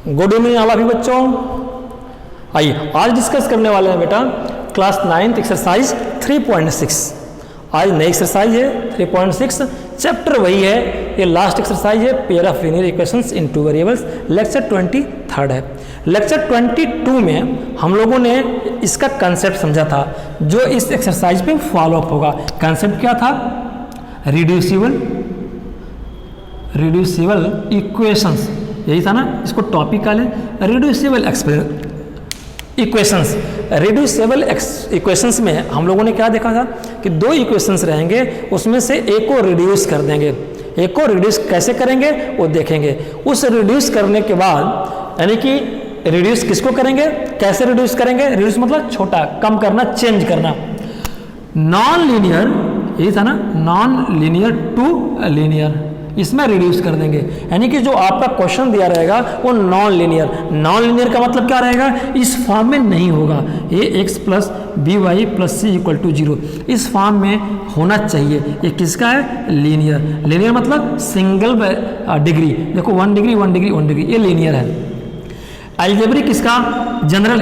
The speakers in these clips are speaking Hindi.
गुड इवनिंग आला भी बच्चों। आइए आज डिस्कस करने वाले हैं बेटा क्लास 9th एक्सरसाइज 3.6। आज नई एक्सरसाइज है 3.6, चैप्टर वही है, ये लास्ट एक्सरसाइज है, pair of linear equations in two variables, lecture 23 है। लेक्चर 22 में हम लोगों ने इसका कंसेप्ट समझा था जो इस एक्सरसाइज पे फॉलो अप होगा। कंसेप्ट क्या था? रिड्यूसिबल इक्वेशंस, यही था ना, इसको टॉपिक है रिड्यूसिबल इक्वेशंस। रिड्यूसिबल इक्वेशंस में हम लोगों ने क्या देखा था कि दो इक्वेशंस रहेंगे, उसमें से एक को रिड्यूस कर देंगे। एक को रिड्यूस कैसे करेंगे वो देखेंगे। उस रिड्यूस करने के बाद यानी कि रिड्यूस किसको करेंगे, कैसे रिड्यूस करेंगे? रिड्यूस मतलब छोटा, कम करना, चेंज करना। नॉन लीनियर, यही था ना, नॉन लीनियर टू लीनियर, इसमें रिड्यूस कर देंगे। यानी कि जो आपका क्वेश्चन दिया रहेगा वो नॉन लीनियर का मतलब क्या रहेगा? इस फॉर्म में नहीं होगा। ax plus B Y plus C equal to 0 इस फॉर्म में होना चाहिए। ये किसका है? लीनियर मतलब सिंगल डिग्री। देखो 1 डिग्री 1 डिग्री 1 डिग्री, ये लीनियर है। अलजेब्रिक किसका? जनरल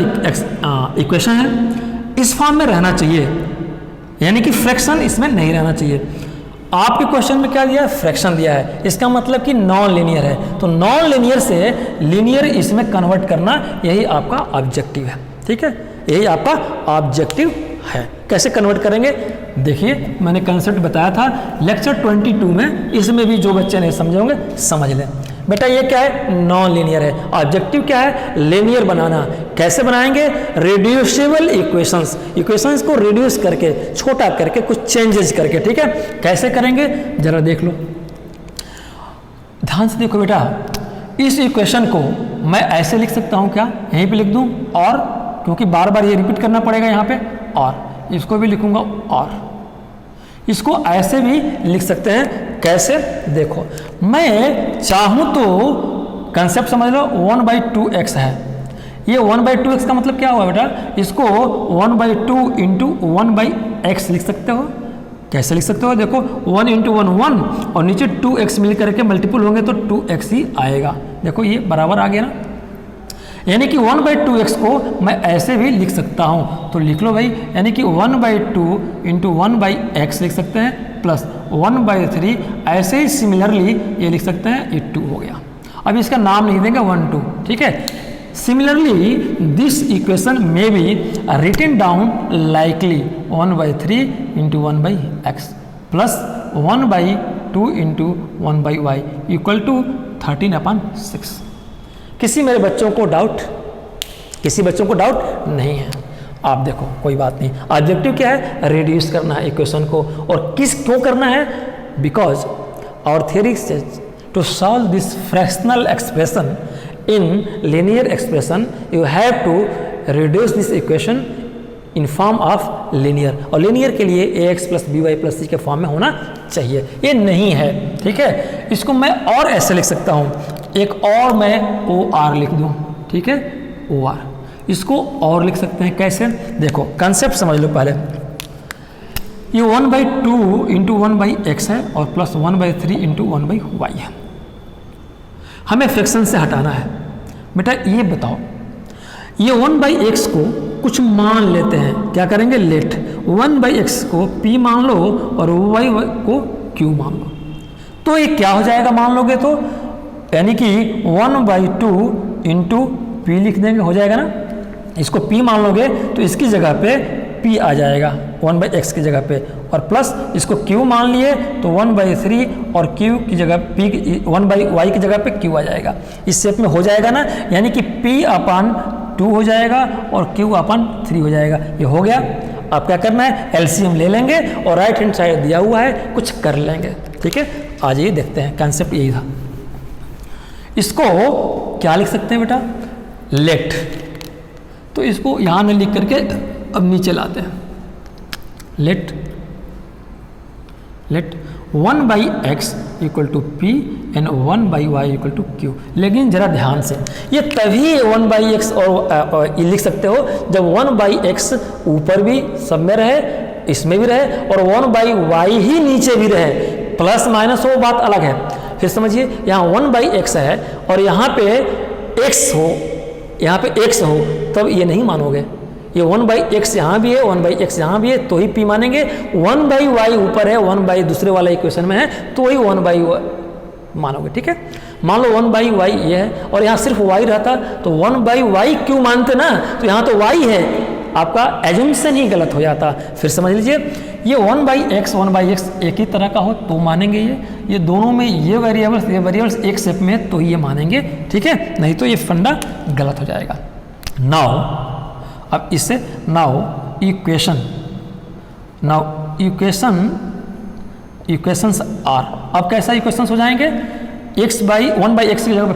इक्वेशन है, इस फॉर्म में रहना चाहिए, यानी कि फ्रैक्शन इसमें नहीं रहना चाहिए। आपके क्वेश्चन में क्या दिया है? फ्रैक्शन दिया है, इसका मतलब कि नॉन लीनियर है। तो नॉन लीनियर से लीनियर इसमें कन्वर्ट करना, यही आपका ऑब्जेक्टिव है। ठीक है, यही आपका ऑब्जेक्टिव है। कैसे कन्वर्ट करेंगे देखिए, मैंने कंसेप्ट बताया था लेक्चर 22 में, इसमें भी जो बच्चे नहीं समझे होंगे समझ लें। बेटा ये क्या है? नॉन लीनियर है। ऑब्जेक्टिव क्या है? लीनियर बनाना। कैसे बनाएंगे? रिड्यूसिबल इक्वेशंस को रिड्यूस करके, छोटा करके, कुछ चेंजेस करके। ठीक है, कैसे करेंगे जरा देख लो, ध्यान से देखो बेटा। इस इक्वेशन को मैं ऐसे लिख सकता हूं क्या? यहीं पे लिख दूं और, क्योंकि बार बार ये रिपीट करना पड़ेगा यहाँ पे, और इसको भी लिखूंगा और इसको ऐसे भी लिख सकते हैं। कैसे? देखो, मैं चाहूं तो कंसेप्ट समझ लो, 1/2x है। ये 1/2x का मतलब क्या हुआ बेटा? इसको 1/2 इंटू 1/x लिख सकते हो। कैसे लिख सकते हो? देखो 1 इंटू 1 1 और नीचे 2x मिल करके मल्टीपल होंगे तो 2x ही आएगा। देखो ये बराबर आ गया ना, यानी कि 1/2x को मैं ऐसे भी लिख सकता हूँ। तो लिख लो भाई, यानी कि 1/2 इंटू 1/x लिख सकते हैं, प्लस 1/3 ऐसे ही सिमिलरली ये लिख सकते हैं, ये 2 हो गया। अब इसका नाम नहीं देंगे 1 2, ठीक है। Similarly this equation may be written down likely 1/3 into 1/x plus 1/2 into 1/y equal to 13/6। किसी मेरे बच्चों को डाउट? किसी बच्चों को डाउट नहीं है? आप देखो कोई बात नहीं। ऑब्जेक्टिव क्या है? रिड्यूस करना है इक्वेशन को। और क्यों करना है? Because our theory says to solve this fractional expression in linear expression you have to reduce this equation in form of linear. और लीनियर के लिए ax plus B Y plus C के फॉर्म में होना चाहिए, ये नहीं है। ठीक है, इसको मैं और ऐसे लिख सकता हूँ, एक और मैं OR लिख दूँ। ठीक है, OR इसको और लिख सकते हैं। कैसे? देखो कंसेप्ट समझ लो पहले। ये 1/2 इंटू 1/x है और प्लस 1/3 इंटू 1/y है। हमें फ्रैक्शन से हटाना है। बेटा ये बताओ, ये 1/x को कुछ मान लेते हैं। क्या करेंगे? लेट 1/x को p मान लो और y को q मान लो। तो ये क्या हो जाएगा मान लोगे तो? यानी कि 1/2 इंटू p लिख देंगे, हो जाएगा ना। इसको p मान लोगे तो इसकी जगह पे p आ जाएगा 1/x की जगह पे, और प्लस इसको q मान लिए तो 1/3 और q की जगह p 1/y की जगह पे q आ जाएगा। इस शेप में हो जाएगा ना, यानी कि p/2 हो जाएगा और q/3 हो जाएगा। ये हो गया। अब क्या करना है? एलसीएम ले लेंगे और राइट हैंड साइड दिया हुआ है, कुछ कर लेंगे। ठीक है, आज ये देखते हैं, कंसेप्ट यही था। इसको क्या लिख सकते हैं बेटा? लेट। तो इसको यहाँ में लिख करके अब नीचे लाते हैं। Let 1/x equal to p and 1/y equal to q। लेकिन जरा ध्यान से, ये तभी 1/x और लिख सकते हो जब 1/x ऊपर भी सब में रहे, इसमें भी रहे, और 1/y ही नीचे भी रहे। प्लस माइनस वो बात अलग है। फिर समझिए, यहाँ 1/x है और यहाँ पे x हो, यहाँ पे x हो, तब ये नहीं मानोगे। ये 1/x यहाँ भी है, 1/x यहाँ भी है, तो ही p मानेंगे। 1/y ऊपर है, 1/ दूसरे वाला इक्वेशन में है, तो ही 1/y मानोगे। ठीक है, मान लो 1/y ये है और यहाँ सिर्फ y रहता तो 1/y क्यों मानते ना, तो यहाँ तो y है, आपका एजम्पशन ही गलत हो जाता। फिर समझ लीजिए, ये 1/x एक ही तरह का हो तो मानेंगे ये दोनों में ये वेरिएबल्स एक शेप में है तो ये मानेंगे। ठीक है, नहीं तो ये फंडा गलत हो जाएगा। नाउ अब इससे इक्वेशंस आर, अब कैसा इक्वेशंस हो जाएंगे, 1/x की जगह पे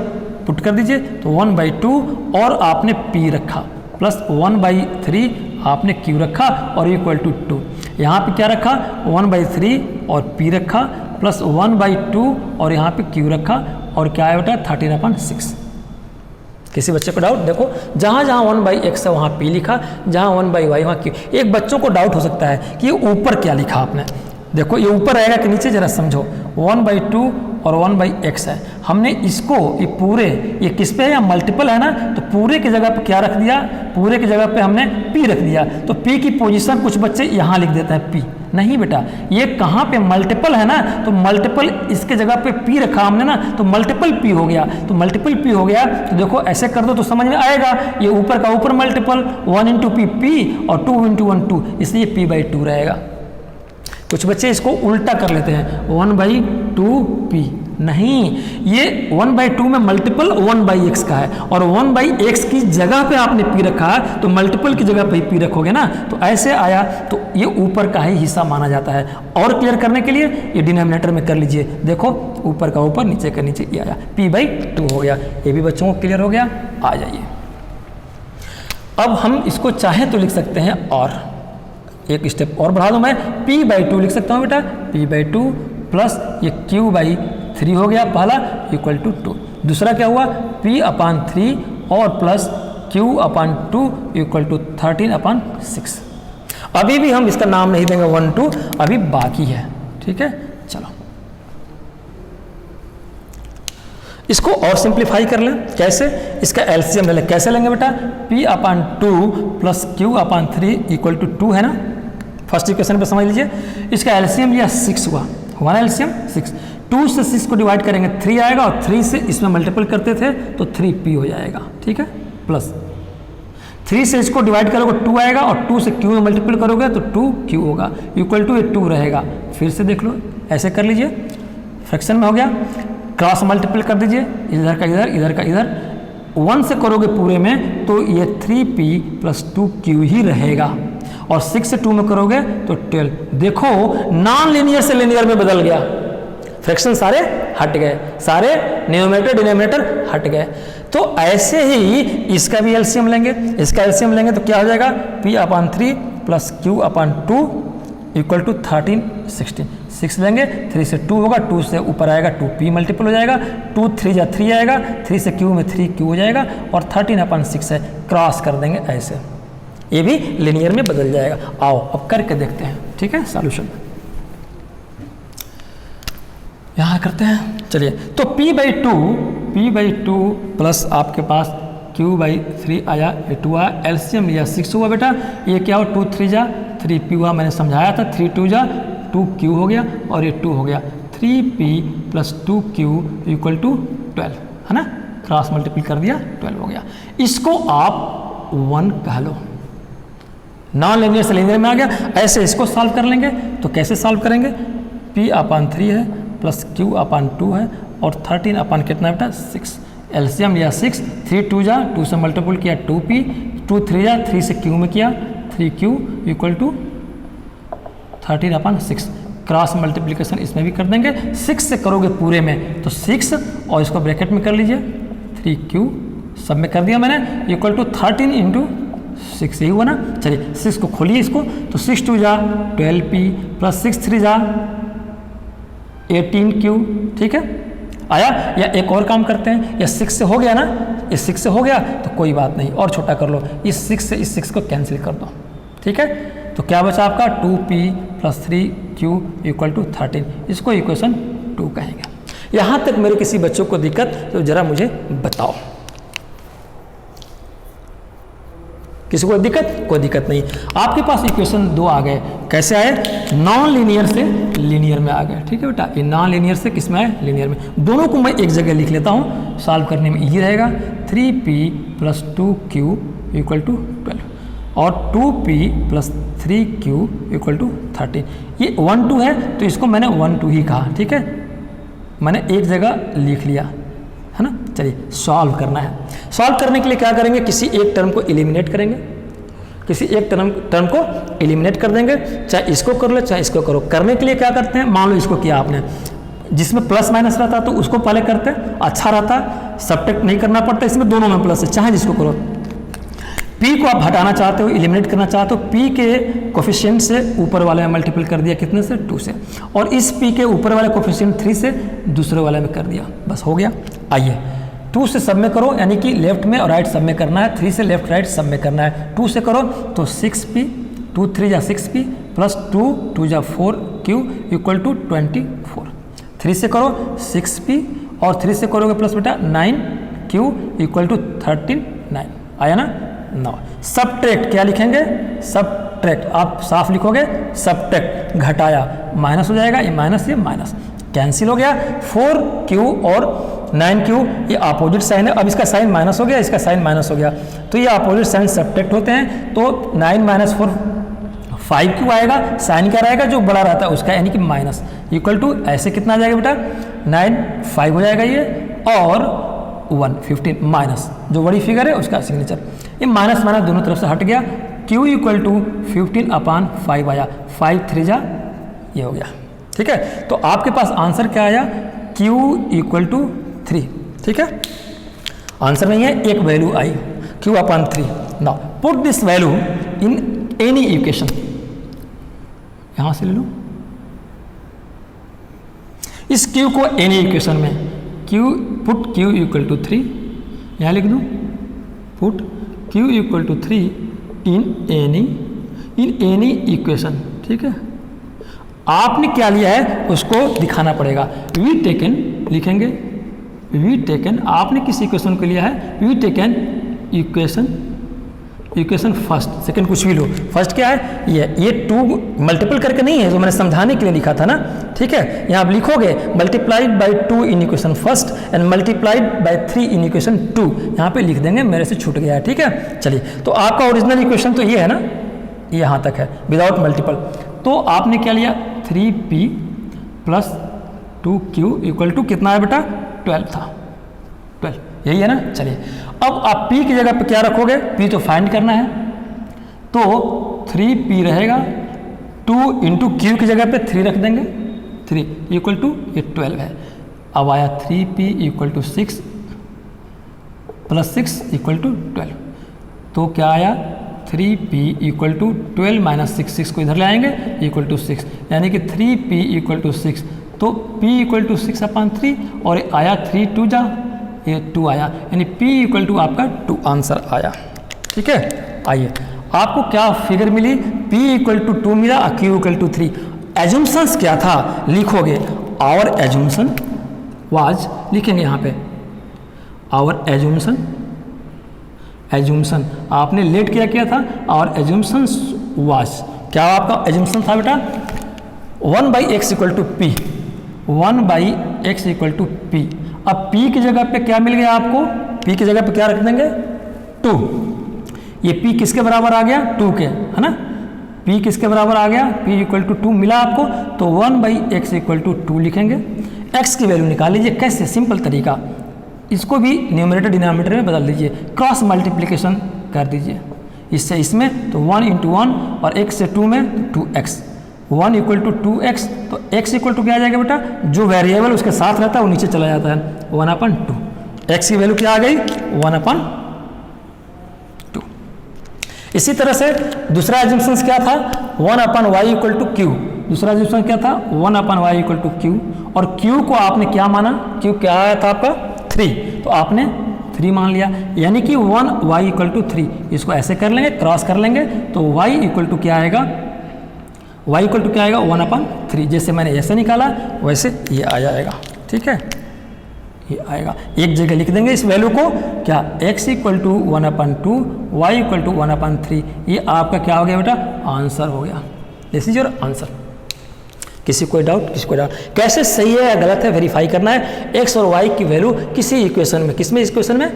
पुट कर दीजिए तो 1/2 और आपने p रखा प्लस 1/3 आपने q रखा और इक्वल टू 2। यहाँ पे क्या रखा, 1/3 और p रखा प्लस 1/2 और यहाँ पे q रखा और क्या है बेटा 13/6। किसी बच्चे को डाउट, देखो जहाँ जहाँ 1/x है वहाँ p लिखा, जहाँ 1/y वहाँ q। एक बच्चों को डाउट हो सकता है कि ये ऊपर क्या लिखा आपने, देखो ये ऊपर रहेगा कि नीचे, जरा समझो। 1/2 और 1/x है, हमने इसको ये पूरे ये किस पे है, या मल्टीपल है ना, तो पूरे की जगह पे क्या रख दिया, पूरे की जगह पे हमने p रख दिया। तो p की पोजीशन कुछ बच्चे यहाँ लिख देते हैं p, नहीं बेटा ये कहाँ पे मल्टीपल है ना, तो मल्टीपल इसके जगह पे p रखा हमने ना, तो मल्टीपल p हो गया। तो मल्टीपल p हो गया तो देखो ऐसे कर दो तो समझ में आएगा, ये ऊपर का ऊपर मल्टीपल 1 × p p और 2 × 1 2, इसलिए p/2 रहेगा। कुछ बच्चे इसको उल्टा कर लेते हैं 1/2p, नहीं, ये 1/2 में मल्टीपल 1/x का है और 1/x की जगह पे आपने p रखा है तो मल्टीपल की जगह पे p रखोगे ना, तो ऐसे आया तो ये ऊपर का ही हिस्सा माना जाता है। और क्लियर करने के लिए ये डिनोमिनेटर में कर लीजिए, देखो ऊपर का ऊपर नीचे का नीचे ये आया, p/2 हो गया। ये भी बच्चों को क्लियर हो गया। आ जाइए, अब हम इसको चाहे तो लिख सकते हैं और एक स्टेप और बढ़ा दूं मैं, p/2 लिख सकता हूं बेटा, p/2 प्लस ये q/3 हो गया पहला इक्वल टू 2। दूसरा क्या हुआ, p/3 और प्लस q/2 इक्वल टू 13/6। अभी भी हम इसका नाम नहीं देंगे 1 2, अभी बाकी है। ठीक है, चलो इसको और सिंप्लीफाई कर लें। कैसे, इसका एलसीएम ले लें। कैसे लेंगे बेटा, p/2 plus q/3 equal to 2 है ना, फर्स्ट इक्वेशन पे समझ लीजिए। इसका एलसीएम लिया 6 हुआ ना एलसीएम 6। 2 से 6 को डिवाइड करेंगे 3 आएगा और 3 से इसमें मल्टीपल करते थे तो 3p हो जाएगा। ठीक है, प्लस 3 से इसको डिवाइड करोगे 2 आएगा और 2 से q में मल्टीपल करोगे तो 2q होगा इक्वल टू ये 2 रहेगा। फिर से देख लो, ऐसे कर लीजिए, फ्रैक्शन में हो गया, क्रॉस मल्टीपल कर दीजिए, इधर का इधर इधर का इधर, 1 से करोगे पूरे में तो ये 3p प्लस 2q ही रहेगा और 6 से 2 में करोगे तो 12। देखो नॉन लीनियर से लीनियर में बदल गया, फ्रैक्शन सारे हट गए, सारे न्यूमरेटर डिनोमिनेटर हट गए। तो ऐसे ही इसका भी एलसीएम लेंगे, इसका एलसीएम लेंगे तो क्या हो जाएगा, p/3 plus q/2 equal to 13 16। 6 लेंगे, 3 से 2 होगा, 2 से ऊपर आएगा 2p मल्टीपल हो जाएगा, 2 3 जा 3 आएगा, 3 से q में 3q हो जाएगा और 13/6 है, क्रॉस कर देंगे ऐसे, ये भी लिनियर में बदल जाएगा। आओ अब करके देखते हैं। ठीक है, सॉल्यूशन यहाँ करते हैं। चलिए, तो p/2 प्लस आपके पास q/3 आया, ये 2 आया, एलसीएम लिया 6 हुआ बेटा, ये क्या हो 2 3 जा 3p हुआ, मैंने समझाया था 3 2 जा 2q हो गया और ये 2 हो गया, 3p plus 2q equal to 12 है ना, क्रॉस मल्टीपल कर दिया 12 हो गया। इसको आप 1 कह लो, नॉन लीनियर से लीनियर में आ गया। ऐसे इसको सॉल्व कर लेंगे, तो कैसे सॉल्व करेंगे, p/3 है प्लस q/2 है और 13 कितना बेटा 6, एलसीएम लिया 6, 3 2 जा 2 से मल्टीपल किया 2p, 2 3 जा 3 से q में किया 3q equal to 13/6, cross multiplication इसमें भी कर देंगे। 6 से करोगे पूरे में तो 6 और इसको ब्रैकेट में कर लीजिए 3q, सब में कर दिया मैंने, इक्वल टू 13 × 6 यही हुआ ना। चलिए 6 को खोलिए इसको, तो 6 2 जा 12p प्लस 6 3 जा 18q। ठीक है, आया। या एक और काम करते हैं, या 6 से हो गया ना, ये 6 से हो गया तो कोई बात नहीं, और छोटा कर लो, इस 6 से इस 6 को कैंसिल कर दो। ठीक है, तो क्या बचा आपका 2p plus 3q equal to 13, इसको इक्वेशन 2 कहेंगे। यहाँ तक मेरे किसी बच्चों को दिक्कत तो ज़रा मुझे बताओ। किसी को दिक्कत? कोई दिक्कत नहीं। आपके पास इक्वेशन 2 आ गए, कैसे आए? नॉन लीनियर से लीनियर में आ गए। ठीक है बेटा, ये नॉन लीनियर से किस में आए? लीनियर में। दोनों को मैं एक जगह लिख लेता हूँ, सॉल्व करने में ईजी रहेगा। 3p + 2q = 12 और 2p + 3q = 13। ये 1 2 है तो इसको मैंने 1 2 ही कहा। ठीक है, मैंने एक जगह लिख लिया, है ना। चलिए सॉल्व करना है। सॉल्व करने के लिए क्या करेंगे? किसी एक टर्म को एलिमिनेट करेंगे, किसी एक टर्म को एलिमिनेट कर देंगे, चाहे इसको कर लो चाहे इसको करो। करने के लिए क्या करते हैं? मान लो इसको किया आपने, जिसमें प्लस माइनस रहता तो उसको पहले करते, अच्छा रहता, सब्ट्रैक्ट नहीं करना पड़ता। इसमें दोनों में प्लस है, चाहे जिसको करो। p को आप हटाना चाहते हो, एलिमिनेट करना चाहते हो, p के कोफिशिएंट से ऊपर वाले में मल्टीपल कर दिया, कितने से? 2 से, और इस p के ऊपर वाले कोफिशिएंट 3 से दूसरे वाले में कर दिया, बस हो गया। आइए 2 से सब में करो, यानी कि लेफ्ट में और राइट सब में करना है, 3 से लेफ्ट राइट सब में करना है। 2 से करो तो 6p, 2 3 जा 6p + 2 2 जा 4q = 24। 3 से करो 6p और 3 से करोगे प्लस बेटा 9q = 13 9। आया ना? 9। सबट्रैक्ट क्या लिखेंगे? सबट्रैक्ट, आप साफ लिखोगे सबट्रैक्ट, घटाया, माइनस हो जाएगा, ये माइनस, ये माइनस, कैंसिल हो गया। 4q और 9q ये अपोजिट साइन है, अब इसका साइन माइनस हो गया, इसका साइन माइनस हो गया, तो ये अपोजिट साइन सबट्रैक्ट होते हैं। तो 9 - 4 5q आएगा, साइन क्या रहेगा? जो बड़ा रहता है उसका, यानी कि माइनस, इक्वल टू ऐसे कितना आ जाएगा बेटा? 9 5 हो जाएगा ये, और 1 15 माइनस, जो बड़ी फिगर है उसका सिग्नेचर। ये माइनस माइनस दोनों तरफ से हट गया, q = 15/5 आया, 5 3 जा ये हो गया। ठीक है, तो आपके पास आंसर क्या आया? q = 3। ठीक है, आंसर नहीं है, एक वैल्यू आई q/3। Now put this value in any equation, यहां से ले लो इस q को एनी इक्वेशन में, पुट q = 3, यहाँ लिख दूँ, put q = 3 in any equation. ठीक है, आपने क्या लिया है उसको दिखाना पड़ेगा। वी टेकन लिखेंगे, वी टेकन, आपने किस इक्वेशन को लिया है? We taken equation first, second कुछ भी लो, फर्स्ट क्या है? ये 2 मल्टीपल करके नहीं है, जो मैंने समझाने के लिए लिखा था ना। ठीक है, यहाँ आप लिखोगे multiplied by 2 in equation first and multiplied by 3 in equation 2, यहाँ पे लिख देंगे, मेरे से छूट गया है। ठीक है, चलिए, तो आपका ओरिजिनल इक्वेशन तो ये है ना, ये यहाँ तक है विदाउट मल्टीपल। तो आपने क्या लिया? 3p + 2q = कितना है बेटा? 12 था, 12, यही है ना। चलिए, अब आप p की जगह पे क्या रखोगे? p तो फाइंड करना है, तो 3p रहेगा, 2 × q की जगह पे 3 रख देंगे, 3 = ये 12 है। अब आया 3p = 6 + 6 = 12, तो क्या आया? 3p = 12 - 6, 6 को इधर ले आएंगे, = 6, यानी कि 3p = 6, तो p = 6/3, और आया 3 2 जा, ये 2 आया, यानी p = आपका 2 आंसर आया। ठीक है, आइए आपको क्या फिगर मिली? p = 2 मिला और q = 3। एजम्पशंस क्या था लिखोगे? आवर एजम्पशन वाज, लिखेंगे यहाँ पे आवर एजम्पशन, आपने लेट क्या था? और एजम्पशन वाज, क्या आपका एजम्पशन था बेटा? 1/x = p, 1/x = p। अब p की जगह पे क्या मिल गया आपको? p की जगह पे क्या रख देंगे? 2। ये p किसके बराबर आ गया? 2 के, है ना। p किसके बराबर आ गया? p = 2 मिला आपको, तो 1/x = 2 लिखेंगे। x की वैल्यू निकाल लीजिए, कैसे? सिंपल तरीका, इसको भी न्यूमरेटर डिनोमिनेटर में बदल दीजिए, क्रॉस मल्टीप्लिकेशन कर दीजिए, इससे इसमें तो 1 × 1 और x से 2 में 2x, 1 = 2x, तो x = क्या आ जाएगा बेटा? जो वेरिएबल उसके साथ रहता है वो नीचे चला जाता है, 1/2। x की वैल्यू क्या आ गई? 1/2। इसी तरह से दूसरा एजम्पशन क्या था? 1/y = q, दूसरा एजम्पशन क्या था? 1/y = q, और q को आपने क्या माना? q क्या आया था आपका? 3, तो आपने 3 मान लिया, यानी कि 1y = 3। इसको ऐसे कर लेंगे, क्रॉस कर लेंगे, तो y = क्या आएगा? y = क्या आएगा? 1/3। जैसे मैंने ऐसे निकाला वैसे ये आ जाएगा। ठीक है, ये आएगा। एक जगह लिख देंगे इस वैल्यू को, क्या x equal to 1/2, y equal to 1/3। ये आपका क्या हो गया बेटा, आंसर हो गया। This is your answer. किसी कोई डाउट, किसी कोई डाउट? कैसे सही है या गलत है वेरीफाई करना है। x और y की वैल्यू किसी इक्वेशन में, किसमें, इस इक्वेशन में,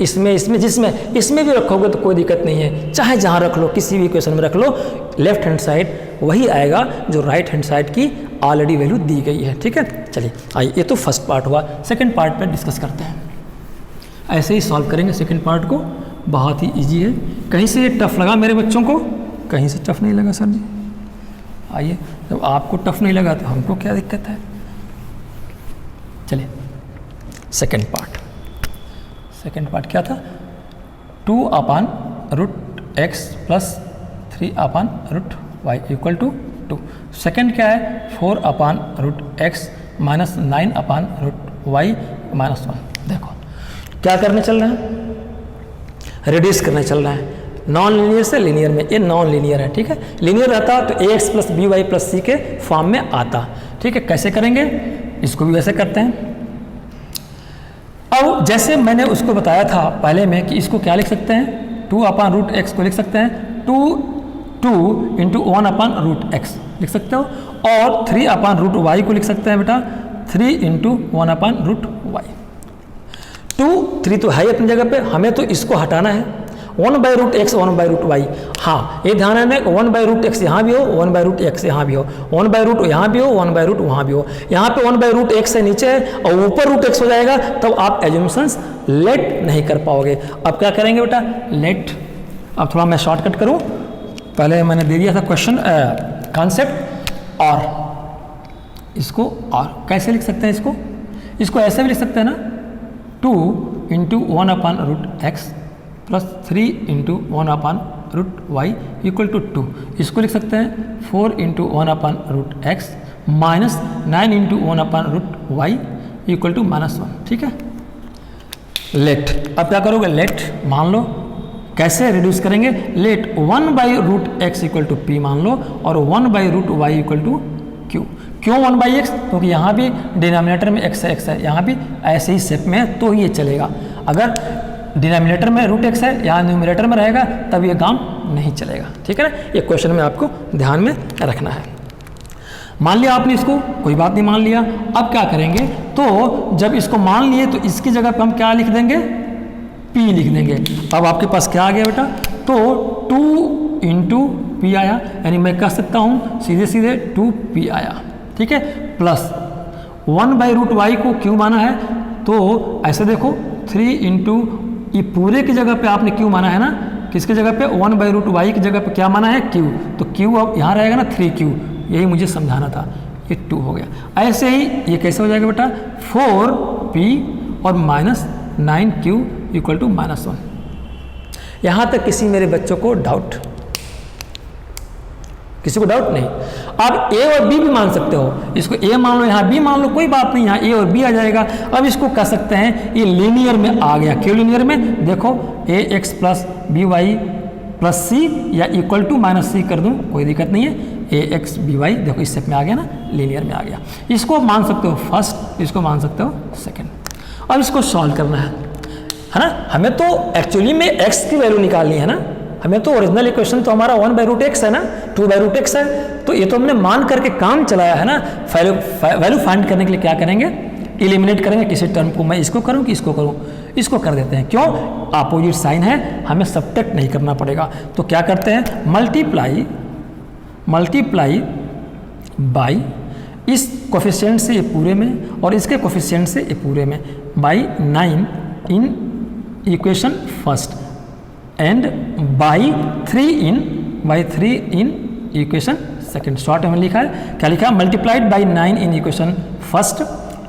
इसमें, जिसमें, इसमें भी रखोगे तो कोई दिक्कत नहीं है, चाहे जहाँ रख लो, किसी भी इक्वेशन में रख लो, लेफ्ट हैंड साइड वही आएगा जो राइट हैंड साइड की ऑलरेडी वैल्यू दी गई है। ठीक है, चलिए आइए, ये तो फर्स्ट पार्ट हुआ। सेकंड पार्ट पर डिस्कस करते हैं। ऐसे ही सॉल्व करेंगे सेकंड पार्ट को, बहुत ही इजी है। कहीं से ये टफ लगा मेरे बच्चों को, कहीं से टफ नहीं लगा सर जी? आइए, जब आपको टफ नहीं लगा तो हमको क्या दिक्कत है। चलिए सेकंड पार्ट। सेकंड पार्ट क्या था, 2/√x + 3/√y equal to 2। Second क्या है, 4/√x - 9/√y - 1। देखो क्या करने चल रहे हैं, रिड्यूस करने चल रहे हैं नॉन लीनियर से लीनियर में। ये नॉन लीनियर है, ठीक है। लीनियर रहता तो ax + by + c के फॉर्म में आता। ठीक है, कैसे करेंगे, इसको भी वैसे करते हैं। अब जैसे मैंने उसको बताया था पहले में कि इसको क्या लिख सकते हैं, 2/√x को लिख सकते हैं 2 × 1/√x लिख सकते हो, और 3/√y को लिख सकते हैं बेटा 3 × 1/√y। 3 तो है अपनी जगह पे, हमें तो इसको हटाना है। 1/√x 1/√y। हाँ, ये ध्यान रखना, 1/√x यहाँ भी हो, 1/√x यहाँ भी हो, 1/√ यहाँ भी हो, 1/√ वहाँ भी हो। यहाँ पे 1/√x से नीचे है और ऊपर √x हो जाएगा, तब आप एज्यूम्शंस लेट नहीं कर पाओगे। अब क्या करेंगे बेटा, लेट। अब थोड़ा मैं शॉर्टकट करूँ, पहले मैंने दे दिया था क्वेश्चन कॉन्सेप्ट, और इसको और कैसे लिख सकते हैं, इसको ऐसे भी लिख सकते हैं ना, 2 × 1/√x + 3 × 1/√y इक्वल टू 2। इसको लिख सकते हैं 4 × 1/√x - 9 × 1/√y इक्वल टू -1। ठीक है, लेट। अब क्या करोगे, लेट मान लो। कैसे रिड्यूस करेंगे, late 1/√x equal to p मान लो, और 1/√y इक्वल टू q। क्यों 1/x, क्योंकि यहाँ भी डिनोमिनेटर में x है, यहाँ भी ऐसे ही शेप में है, तो ये चलेगा। अगर डिनोमिनेटर में √x है, यहाँ न्यूमरेटर में रहेगा, तब ये काम नहीं चलेगा। ठीक है ना, ये क्वेश्चन में आपको ध्यान में रखना है। मान लिया आपने इसको, कोई बात नहीं, मान लिया। अब क्या करेंगे, तो जब इसको मान लिए तो इसकी जगह पे हम क्या लिख देंगे, p लिख देंगे। अब आपके पास क्या आ गया बेटा, तो 2 × p आया, यानी मैं कह सकता हूँ सीधे सीधे 2p आया। ठीक है, प्लस 1/√y को q माना है, तो ऐसे देखो 3 × ये पूरे की जगह पे आपने q माना है ना, किसकी जगह पे, 1/√y की जगह पे क्या माना है, q। तो q अब यहाँ रहेगा ना 3q, यही मुझे समझाना था, ये 2 हो गया। ऐसे ही ये कैसे हो जाएगा बेटा, 4p और -9q इक्वल टू -1। यहाँ तक किसी मेरे बच्चों को डाउट, किसी को डाउट नहीं। आप a और b भी मान सकते हो, इसको a मान लो, यहाँ b मान लो, कोई बात नहीं, यहाँ a और b आ जाएगा। अब इसको कह सकते हैं ये लीनियर में आ गया। क्यों लीनियर में, देखो ax + by + c या इक्वल टू -c कर दूँ, कोई दिक्कत नहीं है। ax by देखो इस स्टेप में आ गया ना, लीनियर में आ गया। इसको मान सकते हो फर्स्ट, इसको मान सकते हो सेकेंड। अब इसको सॉल्व करना है ना, हमें तो एक्चुअली में x की वैल्यू निकालनी है ना, हमें तो ओरिजिनल इक्वेशन तो हमारा 1/√x है ना, 2/√x है, तो ये तो हमने मान करके काम चलाया है ना। वैल्यू फाइंड करने के लिए क्या करेंगे, एलिमिनेट करेंगे किसी टर्म को। मैं इसको करूं कि इसको करूं, इसको कर देते हैं। क्यों, अपोजिट साइन है, हमें सब्ट्रैक्ट नहीं करना पड़ेगा। तो क्या करते हैं, मल्टीप्लाई बाई इस कोफिशिएंट से ये पूरे में और इसके कोफिशिएंट से ये पूरे में, by 9 in equation first and by 3 in equation second. Short में लिखा है, क्या लिखा है, multiplied by 9 in equation first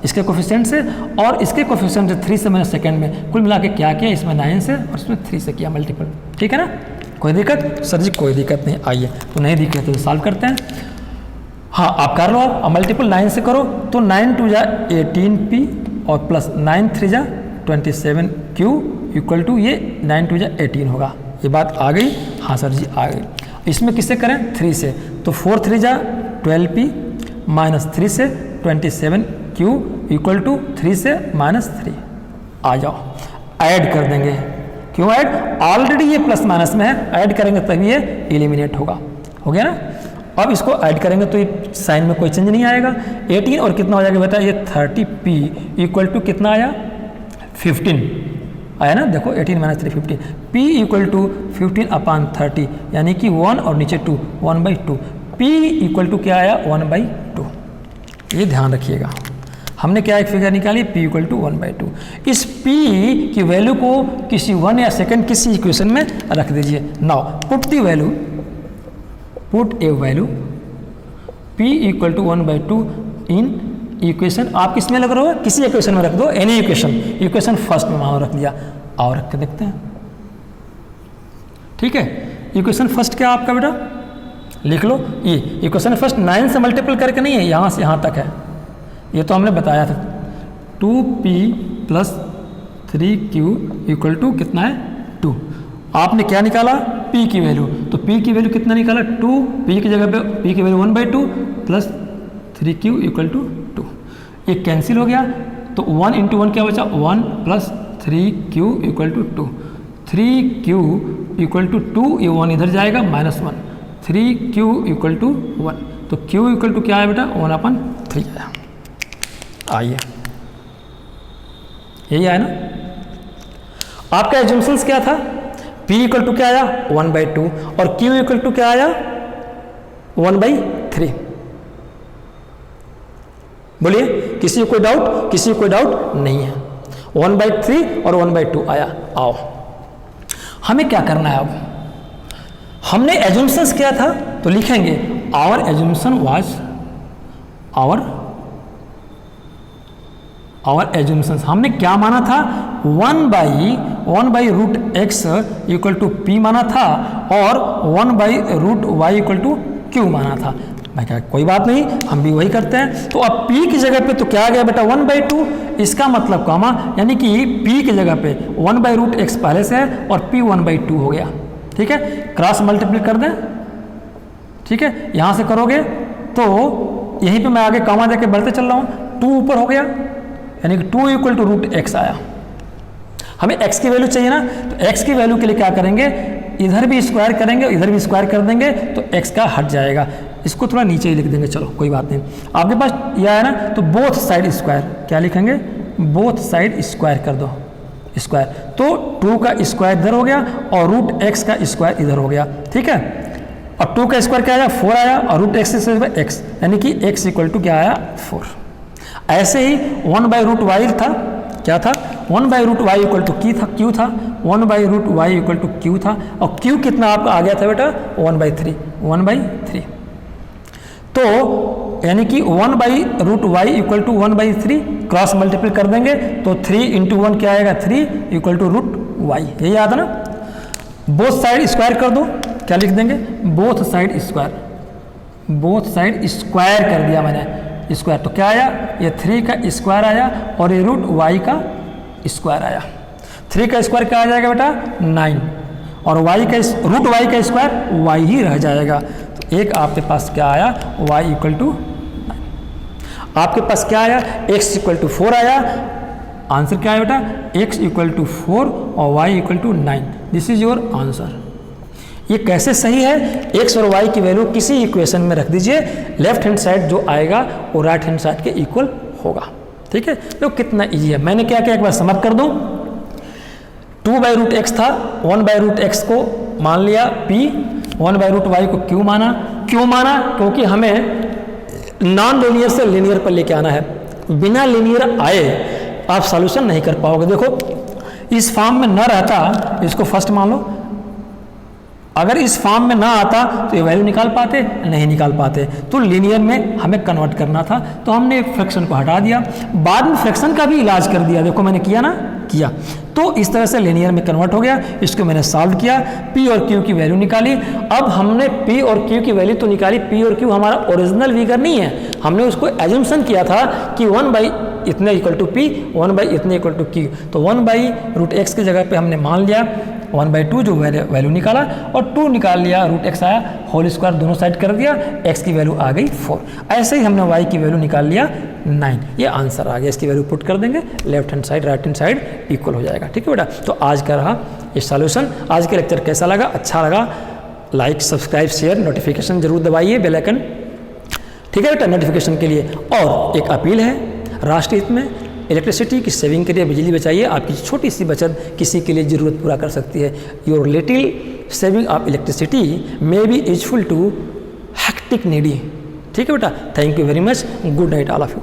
इसके कोफिशिएंट से, और इसके कोफिशिएंट से 3 से मैंने सेकेंड में, कुल मिला के क्या किया, इसमें 9 से और इसमें 3 से किया मल्टीपल। ठीक है ना, कोई दिक्कत सर जी, कोई दिक्कत नहीं। आइए, तो नहीं दिख रहे तो सॉल्व करते हैं। हाँ, आप कर लो, आप मल्टीपल 9 से करो, तो 9 2 जा 18p और प्लस 9 3 जा 27q इक्वल टू ये 9 2 जा 18 होगा। ये बात आ गई, हाँ सर जी आ गई। इसमें किससे करें, 3 से, तो 4 3 जा 12p -3 से 27 क्यू इक्वल टू 3 से -3 आ जाओ, ऐड कर देंगे। क्यों ऐड? ऑलरेडी ये प्लस माइनस में है, ऐड करेंगे तभी ये एलिमिनेट होगा। हो गया ना? अब इसको ऐड करेंगे तो ये साइन में कोई चेंज नहीं आएगा। 18 और कितना हो जाएगा बेटा? ये 30p इक्वल टू कितना आया? 15 आया ना? देखो 18 - 3 15, p इक्वल टू 15/30 यानी कि 1 और नीचे 2 1/2, p इक्वल टू क्या आया? 1/2। ये ध्यान रखिएगा, हमने क्या एक फिगर निकाली p इक्वल टू 1/2। इस p की वैल्यू को किसी 1 या सेकंड किसी इक्वेशन में रख दीजिए। Now put the value, put a value p equal to 1/2 in equation. आप किस में लग रहे हो? किसी इक्वेशन में रख दो, एनी इक्वेशन। इक्वेशन फर्स्ट में मान रख दिया, और रख के देखते हैं। ठीक है, इक्वेशन फर्स्ट क्या आपका बेटा? लिख लो, ये इक्वेशन फर्स्ट 9 से मल्टीपल करके नहीं है, यहाँ से यहाँ तक है, ये तो हमने बताया था। 2p + 3q इक्वल टू कितना है? 2। आपने क्या निकाला? p की वैल्यू, तो p की वैल्यू कितना निकाला? 2। p की जगह पे p की वैल्यू 1/2 + 3q इक्वल टू 2। ये कैंसिल हो गया, तो 1 × 1 क्या बचा? 1 + 3q equal to 2। 3q equal to 2, ये 1 इधर जाएगा, -1। 3q इक्वल टू 1, तो q इक्वल टू क्या है बेटा? 1/3 आया। आइए, यही आया ना? आपका एजम्पशंस क्या था? p इक्वल टू क्या आया? 1/2 और q इक्वल टू क्या आया? 1/3। बोलिए, किसी को कोई डाउट? किसी को कोई डाउट नहीं है। 1/3 और 1/2 आया। आओ, हमें क्या करना है अब? हमने एजम्पशंस किया था, तो लिखेंगे our assumption was, our assumptions हमने क्या माना था? 1/√x इक्वल टू p माना था, और 1/√y इक्वल टू q माना था। मैं क्या, कोई बात नहीं, हम भी वही करते हैं। तो अब p की जगह पे तो क्या आ गया बेटा? 1/2। इसका मतलब कामा, यानी कि p की जगह पे 1/√x पहले से है और p 1/2 हो गया। ठीक है, क्रॉस मल्टीप्लाई कर दें। ठीक है, यहाँ से करोगे तो यहीं पे मैं आगे कामा देके बढ़ते चल रहा हूँ, 2 ऊपर हो गया, यानी कि 2 इक्वल टू √x आया। हमें x की वैल्यू चाहिए ना, तो x की वैल्यू के लिए क्या करेंगे? इधर भी स्क्वायर करेंगे, इधर भी स्क्वायर कर देंगे, तो x का हट जाएगा। इसको थोड़ा नीचे ही लिख देंगे, चलो कोई बात नहीं। आपके पास यह है ना, तो बोथ साइड स्क्वायर, क्या लिखेंगे? बोथ साइड स्क्वायर कर दो, स्क्वायर। तो 2 का स्क्वायर इधर हो गया और √x का स्क्वायर इधर हो गया। ठीक है, और 2 का स्क्वायर क्या आया? 4 आया, और √x x, यानी कि x इक्वल टू क्या आया? 4। ऐसे ही 1/√y था, क्या था? 1/√y इक्वल टू q था, 1/√y इक्वल टू q था, और q कितना आपका आ गया था बेटा? 1/3। तो यानी कि 1/√y equal to 1/3, cross multiple कर देंगे तो 3 × 1 क्या आएगा? 3 इक्वल टू √y। यही याद है ना? बोथ साइड स्क्वायर कर दो, क्या लिख देंगे? Both side square, both side square कर दिया मैंने, स्क्वायर। तो क्या आया? ये 3 का स्क्वायर आया और ये √y का स्क्वायर आया। 3 का स्क्वायर क्या आ जाएगा बेटा? 9, और y का √y का स्क्वायर y ही रह जाएगा। तो एक आपके पास क्या आया? y equal to 9। आपके पास क्या आया? x इक्वल टू 4 आया। आंसर क्या है बेटा? x इक्वल टू 4 और y equal to 9। This is your answer. ये कैसे सही है? x और y की वैल्यू किसी इक्वेशन में रख दीजिए, लेफ्ट हैंड साइड जो आएगा वो राइट हैंड साइड के इक्वल होगा। ठीक है, तो कितना इजी है। मैंने क्या किया, एक बार समझ कर दूं। 2/√x था, 1/√x को मान लिया p, 1/√y को q माना। क्यों माना? क्योंकि हमें नॉन लीनियर से लीनियर पर लेके आना है। बिना लीनियर आए आप सॉल्यूशन नहीं कर पाओगे। देखो, इस फॉर्म में न रहता, इसको फर्स्ट मान लो, अगर इस फॉर्म में ना आता तो ये वैल्यू निकाल पाते? नहीं निकाल पाते। तो लीनियर में हमें कन्वर्ट करना था, तो हमने फ्रैक्शन को हटा दिया, बाद में फ्रैक्शन का भी इलाज कर दिया। देखो मैंने किया ना, किया। तो इस तरह से लीनियर में कन्वर्ट हो गया। इसको मैंने सॉल्व किया, p और q की वैल्यू निकाली। अब हमने p और q की वैल्यू तो निकाली, p और q हमारा ओरिजिनल फिगर नहीं है, हमने उसको एजम्पशन किया था कि 1/इतने इक्वल टू p, 1/इतने इक्वल टू q। तो 1/√x की जगह पे हमने मान लिया 1/2 जो वैल्यू निकाला, और 2 निकाल लिया, √x आया, होल स्क्वायर दोनों साइड कर दिया, x की वैल्यू आ गई 4। ऐसे ही हमने y की वैल्यू निकाल लिया 9, ये आंसर आ गया। इसकी वैल्यू पुट कर देंगे, left hand side right hand side equal हो जाएगा। ठीक है बेटा, तो आज का रहा ये सॉल्यूशन। आज का लेक्चर कैसा लगा? अच्छा लगा? लाइक सब्सक्राइब शेयर नोटिफिकेशन जरूर दबाइए, बेल आइकन। ठीक है बेटा, नोटिफिकेशन के लिए। और एक अपील है, राष्ट्रीय हित में इलेक्ट्रिसिटी की सेविंग करिए, बिजली बचाइए। आपकी छोटी सी बचत किसी के लिए ज़रूरत पूरा कर सकती है। Your little saving of electricity may be useful to hectic needy. ठीक है बेटा, thank you very much, good night all of you.